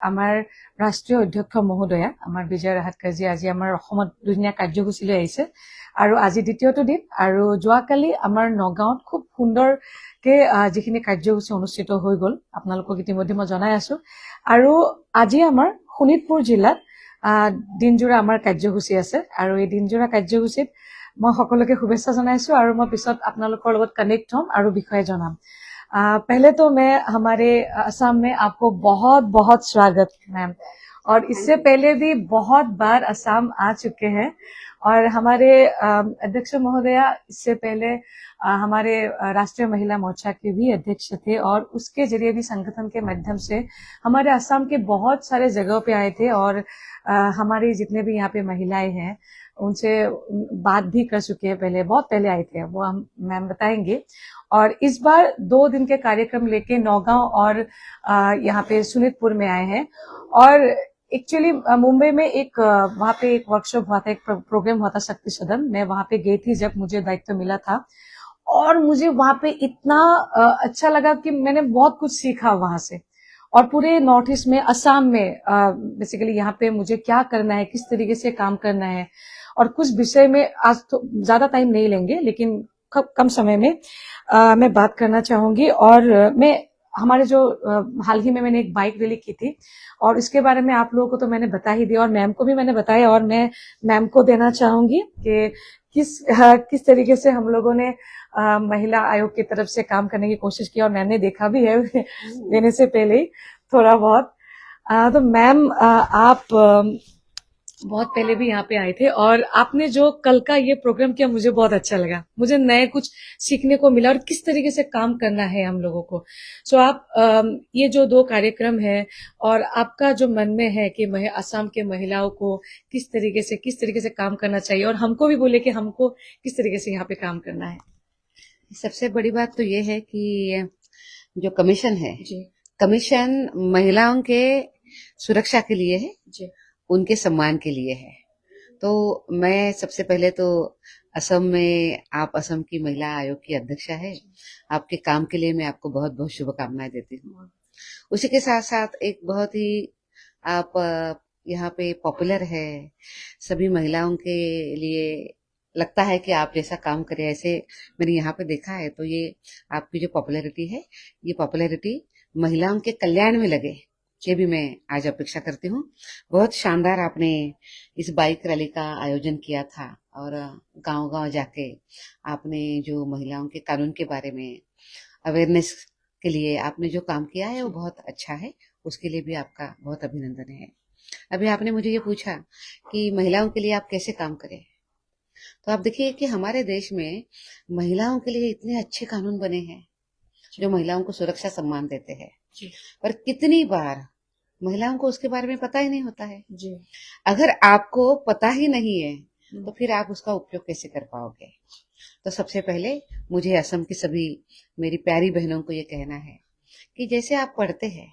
আমাৰ ৰাষ্ট্ৰীয় অধ্যক্ষ মহোদয়া আমাৰ বিজয় ৰাহাটকাৰজী আজি আমাৰ অসমত দুদিনীয়া কাৰ্যসূচীলৈ আহিছে আৰু আজি দ্বিতীয়টো দিন আৰু যোৱাকালি আমাৰ নগাঁৱত খুব সুন্দৰকে যিখিনি কাৰ্যসূচী অনুষ্ঠিত হৈ গ'ল আপোনালোকক ইতিমধ্যে মই জনাই আছো আৰু আজি আমাৰ শোণিতপুৰ জিলাত দিনজোৰা আমাৰ কাৰ্যসূচী আছে আৰু এই দিনজোৰা কাৰ্যসূচীত মই সকলোকে শুভেচ্ছা জনাইছো আৰু মই পিছত আপোনালোকৰ লগত কানেক্ট হ'ম আৰু বিষয়ে জনাম। पहले तो मैं हमारे असम में आपको बहुत बहुत स्वागत मैम, और इससे पहले भी बहुत बार असम आ चुके हैं और हमारे अध्यक्ष महोदया इससे पहले हमारे राष्ट्रीय महिला मोर्चा के भी अध्यक्ष थे और उसके जरिए भी संगठन के माध्यम से हमारे असम के बहुत सारे जगहों पे आए थे और हमारे जितने भी यहाँ पे महिलाएं हैं उनसे बात भी कर चुके हैं, पहले बहुत पहले आए थे, वो हम मैम बताएंगे। और इस बार 2 दिन के कार्यक्रम लेके नौगांव और यहाँ पे सुनीतपुर में आए हैं और एक्चुअली मुंबई में एक वहाँ पे एक वर्कशॉप हुआ था, एक प्रोग्राम हुआ था शक्ति सदन, मैं वहाँ पे गई थी जब मुझे दायित्व मिला था और मुझे वहाँ पे इतना अच्छा लगा कि मैंने बहुत कुछ सीखा वहां से और पूरे नॉर्थ ईस्ट में असम में बेसिकली यहाँ पे मुझे क्या करना है, किस तरीके से काम करना है और कुछ विषय में आज तो ज्यादा टाइम नहीं लेंगे लेकिन कम समय में मैं बात करना चाहूंगी। और मैं हमारे जो हाल ही में मैंने एक बाइक रैली की थी और इसके बारे में आप लोगों को तो मैंने बता ही दिया और मैम को भी मैंने बताया और मैं मैम को देना चाहूंगी कि किस तरीके से हम लोगों ने महिला आयोग की तरफ से काम करने की कोशिश की और मैंने देखा भी है देने से पहले ही थोड़ा बहुत। तो मैम आप बहुत पहले भी यहाँ पे आए थे और आपने जो कल का ये प्रोग्राम किया मुझे बहुत अच्छा लगा, मुझे नए कुछ सीखने को मिला और किस तरीके से काम करना है हम लोगों को। सो आप ये जो 2 कार्यक्रम है और आपका जो मन में है कि असम के महिलाओं को किस तरीके से काम करना चाहिए और हमको भी बोले कि हमको किस तरीके से यहाँ पे काम करना है। सबसे बड़ी बात तो ये है कि जो कमीशन है कमीशन महिलाओं के सुरक्षा के लिए है जी, उनके सम्मान के लिए है। तो मैं सबसे पहले तो असम में आप असम की महिला आयोग की अध्यक्षा है, आपके काम के लिए मैं आपको बहुत बहुत शुभकामनाएं देती हूँ। उसी के साथ साथ एक बहुत ही आप यहाँ पे पॉपुलर है, सभी महिलाओं के लिए लगता है कि आप जैसा काम करें ऐसे मैंने यहाँ पे देखा है। तो ये आपकी जो पॉपुलैरिटी है ये पॉपुलैरिटी महिलाओं के कल्याण में लगे ये भी मैं आज अपेक्षा करती हूँ। बहुत शानदार आपने इस बाइक रैली का आयोजन किया था और गांव-गांव जाके आपने जो महिलाओं के कानून के बारे में अवेयरनेस के लिए आपने जो काम किया है वो बहुत अच्छा है, उसके लिए भी आपका बहुत अभिनंदन है। अभी आपने मुझे ये पूछा कि महिलाओं के लिए आप कैसे काम करें, तो आप देखिए कि हमारे देश में महिलाओं के लिए इतने अच्छे कानून बने हैं जो महिलाओं को सुरक्षा सम्मान देते हैं, पर कितनी बार महिलाओं को उसके बारे में पता ही नहीं होता है जी। अगर आपको पता ही नहीं है तो फिर आप उसका उपयोग कैसे कर पाओगे। तो सबसे पहले मुझे असम की सभी मेरी प्यारी बहनों को ये कहना है कि जैसे आप पढ़ते हैं,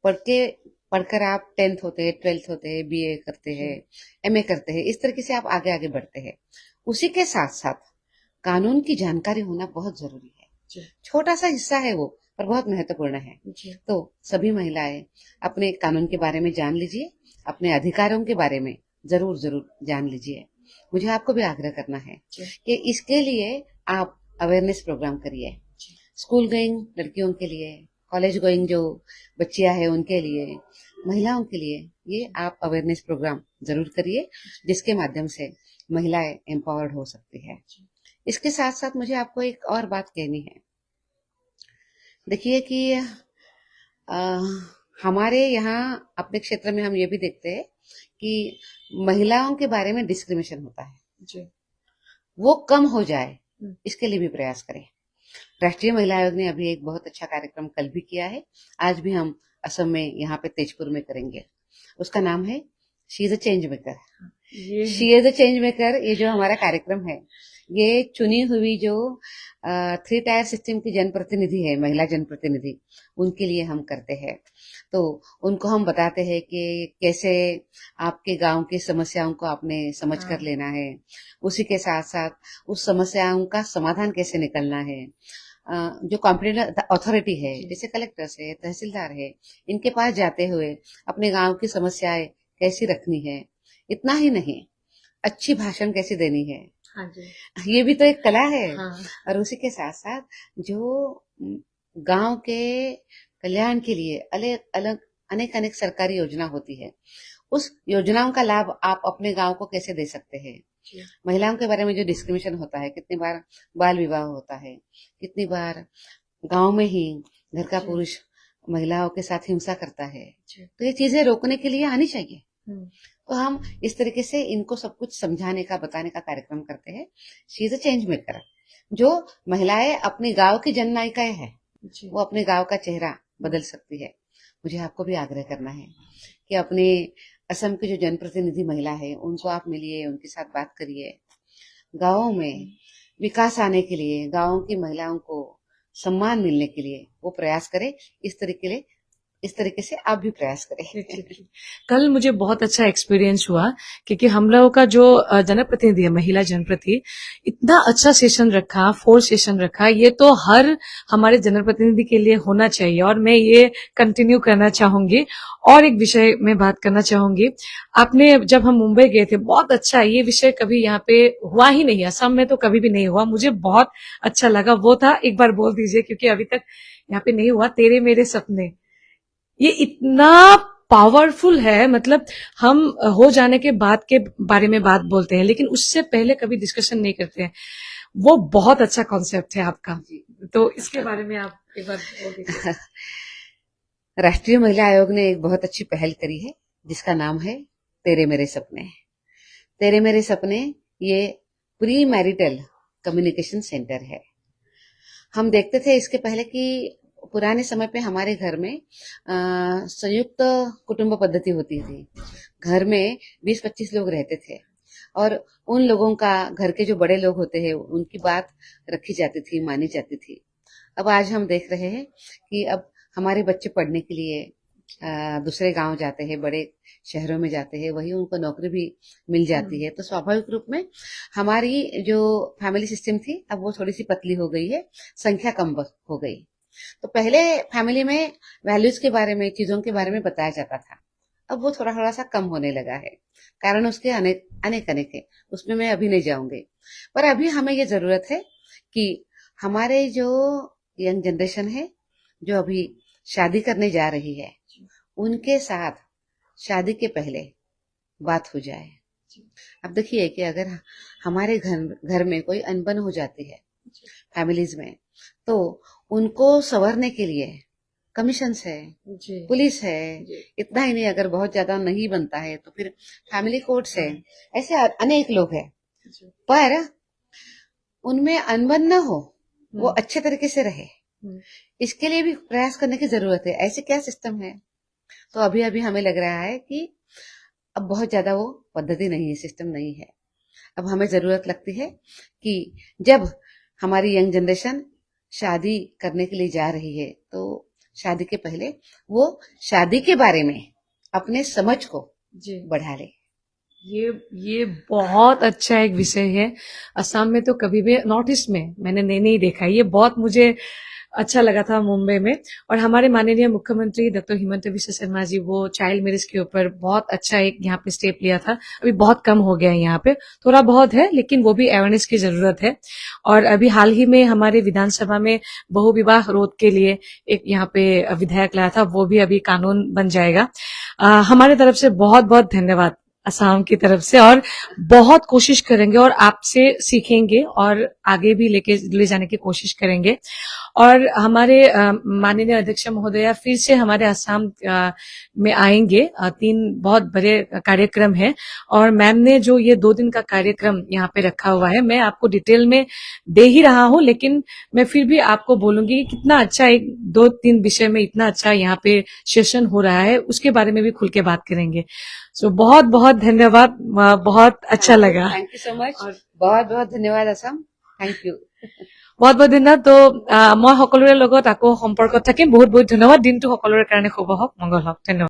पढ़कर आप 10th होते हैं, 12th होते हैं, BA करते हैं, MA करते हैं, इस तरीके से आप आगे आगे बढ़ते हैं। उसी के साथ साथ कानून की जानकारी होना बहुत जरूरी है। छोटा सा हिस्सा है वो पर बहुत महत्वपूर्ण है। तो सभी महिलाएं अपने कानून के बारे में जान लीजिए, अपने अधिकारों के बारे में जरूर जरूर जान लीजिए। मुझे आपको भी आग्रह करना है कि इसके लिए आप अवेयरनेस प्रोग्राम करिए, स्कूल गोइंग लड़कियों के लिए, कॉलेज गोइंग जो बच्चियां हैं उनके लिए, महिलाओं के लिए ये आप अवेयरनेस प्रोग्राम जरूर करिए जिसके माध्यम से महिलाएं एम्पावर्ड हो सकती है। इसके साथ साथ मुझे आपको एक और बात कहनी है। देखिए कि हमारे यहाँ अपने क्षेत्र में हम ये भी देखते हैं कि महिलाओं के बारे में डिस्क्रिमिनेशन होता है जी, वो कम हो जाए इसके लिए भी प्रयास करें। राष्ट्रीय महिला आयोग ने अभी एक बहुत अच्छा कार्यक्रम कल भी किया है, आज भी हम असम में यहाँ पे तेजपुर में करेंगे। उसका नाम है she is a change maker. She is a change maker ये जो हमारा कार्यक्रम है ये चुनी हुई जो 3 टायर सिस्टम की जनप्रतिनिधि है, महिला जनप्रतिनिधि, उनके लिए हम करते हैं। तो उनको हम बताते हैं कि कैसे आपके गांव की समस्याओं को आपने समझ कर लेना है, उसी के साथ साथ उस समस्याओं का समाधान कैसे निकलना है, जो कॉम्पिटेंट अथॉरिटी है, जैसे कलेक्टर्स है, तहसीलदार है, इनके पास जाते हुए अपने गांव की समस्याएं कैसी रखनी है, इतना ही नहीं, अच्छी भाषण कैसे देनी है, हाँ जी, ये भी तो एक कला है। हाँ, और उसी के साथ साथ जो गांव के कल्याण के लिए अलग अलग अनेक अनेक सरकारी योजना होती है, उस योजनाओं का लाभ आप अपने गांव को कैसे दे सकते हैं। जी, महिलाओं के बारे में जो डिस्क्रिमिनेशन होता है, कितनी बार बाल विवाह होता है, कितनी बार गांव में ही घर का जी। पुरुष महिलाओं के साथ हिंसा करता है, जी, तो ये चीजें रोकने के लिए आनी चाहिए। हम्म, तो हम इस तरीके से इनको सब कुछ समझाने का बताने का कार्यक्रम करते हैं। She is a change maker. जो महिलाएं अपने गांव की जननायिकाएं हैं, जी, वो अपने गांव का चेहरा बदल सकती है। मुझे आपको भी आग्रह करना है कि अपने असम की जो जनप्रतिनिधि महिला है, उनको आप मिलिए, उनके साथ बात करिए। गांवों में विकास आने के लिए, गांवों की महिलाओं को सम्मान मिलने के लिए वो प्रयास करें। इस तरीके से आप भी प्रयास करें। ठीक, ठीक, ठीक। कल मुझे बहुत अच्छा एक्सपीरियंस हुआ क्योंकि हम लोगों का जो जनप्रतिनिधि है, महिला जनप्रतिनिधि, इतना अच्छा सेशन रखा, 4 सेशन रखा। ये तो हर हमारे जनप्रतिनिधि के लिए होना चाहिए और मैं ये कंटिन्यू करना चाहूंगी। और एक विषय में बात करना चाहूंगी, आपने जब हम मुंबई गए थे, बहुत अच्छा, ये विषय कभी यहाँ पे हुआ ही नहीं, असम में तो कभी भी नहीं हुआ। मुझे बहुत अच्छा लगा। वो था, एक बार बोल दीजिए क्योंकि अभी तक यहाँ पे नहीं हुआ, तेरे मेरे सपने। ये इतना पावरफुल है, मतलब हम हो जाने के बाद के बारे में बात बोलते हैं लेकिन उससे पहले कभी डिस्कशन नहीं करते हैं। वो बहुत अच्छा कॉन्सेप्ट है आपका, तो इसके बारे में आप एक बार बोल दीजिए। राष्ट्रीय महिला आयोग ने एक बहुत अच्छी पहल करी है, जिसका नाम है तेरे मेरे सपने। तेरे मेरे सपने ये प्री मैरिटल कम्युनिकेशन सेंटर है। हम देखते थे इसके पहले कि पुराने समय पे हमारे घर में संयुक्त कुटुंब पद्धति होती थी। घर में 20-25 लोग रहते थे और उन लोगों का, घर के जो बड़े लोग होते हैं, उनकी बात रखी जाती थी, मानी जाती थी। अब आज हम देख रहे हैं कि अब हमारे बच्चे पढ़ने के लिए दूसरे गांव जाते हैं, बड़े शहरों में जाते हैं, वहीं उनको नौकरी भी मिल जाती है। तो स्वाभाविक रूप में हमारी जो फैमिली सिस्टम थी, अब वो थोड़ी सी पतली हो गई है, संख्या कम हो गई। तो पहले फैमिली में वैल्यूज के बारे में, चीजों के बारे में बताया जाता था, अब वो थोड़ा थोड़ा सा कम होने लगा है। कारण उसके अनेक अनेक अनेक है, उसमें मैं अभी नहीं जाऊंगी। पर अभी हमें ये जरूरत है कि हमारे जो यंग जनरेशन है, जो अभी शादी करने जा रही है, उनके साथ शादी के पहले बात हो जाए। अब देखिए कि अगर हमारे घर में कोई अनबन हो जाती है फैमिलीज में, तो उनको संवरने के लिए कमीशंस है, पुलिस है। इतना ही नहीं, अगर बहुत ज्यादा नहीं बनता है तो फिर फैमिली कोर्ट्स है। ऐसे अनेक लोग हैं, पर उनमें अनबन न हो, वो अच्छे तरीके से रहे, इसके लिए भी प्रयास करने की जरूरत है। ऐसे क्या सिस्टम है? तो अभी अभी हमें लग रहा है कि अब बहुत ज्यादा वो पद्धति नहीं है, सिस्टम नहीं है। अब हमें जरूरत लगती है कि जब हमारी यंग जनरेशन शादी करने के लिए जा रही है, तो शादी के पहले वो शादी के बारे में अपने समझ को बढ़ा ले। ये बहुत अच्छा एक विषय है। असम में तो कभी भी, नॉर्थ ईस्ट में मैंने नहीं देखा। ये बहुत मुझे अच्छा लगा था मुंबई में। और हमारे माननीय मुख्यमंत्री डॉक्टर हिमंत बिस्वा शर्मा जी, वो चाइल्ड मैरिज के ऊपर बहुत अच्छा एक यहाँ पे स्टेप लिया था। अभी बहुत कम हो गया है, यहाँ पे थोड़ा बहुत है लेकिन वो भी अवेयरनेस की जरूरत है। और अभी हाल ही में हमारे विधानसभा में बहु विवाह रोध के लिए एक यहाँ पे विधेयक लाया था, वो भी अभी कानून बन जाएगा। हमारे तरफ से बहुत बहुत धन्यवाद असम की तरफ से, और बहुत कोशिश करेंगे और आपसे सीखेंगे और आगे भी ले जाने की कोशिश करेंगे। और हमारे माननीय अध्यक्ष महोदया फिर से हमारे असम में आएंगे। 3 बहुत बड़े कार्यक्रम है और मैम ने जो ये 2 दिन का कार्यक्रम यहाँ पे रखा हुआ है, मैं आपको डिटेल में दे ही रहा हूँ, लेकिन मैं फिर भी आपको बोलूंगी कि कितना अच्छा, एक 2-3 विषय में इतना अच्छा यहाँ पे सेशन हो रहा है, उसके बारे में भी खुल के बात करेंगे। सो बहुत बहुत धन्यवाद, बहुत अच्छा लगा। थैंक यू सो मच, बहुत बहुत धन्यवाद असम, थैंक यू। बहुत बहुत ধন্যবাদ। তো মই সকলোৰে লগত আকৌ সম্পৰ্কত থাকিম। বহুত বহুত ধন্যবাদ। দিনটো সকলোৰে কাৰণে শুভ হওক, মংগল হওক। ধন্যবাদ।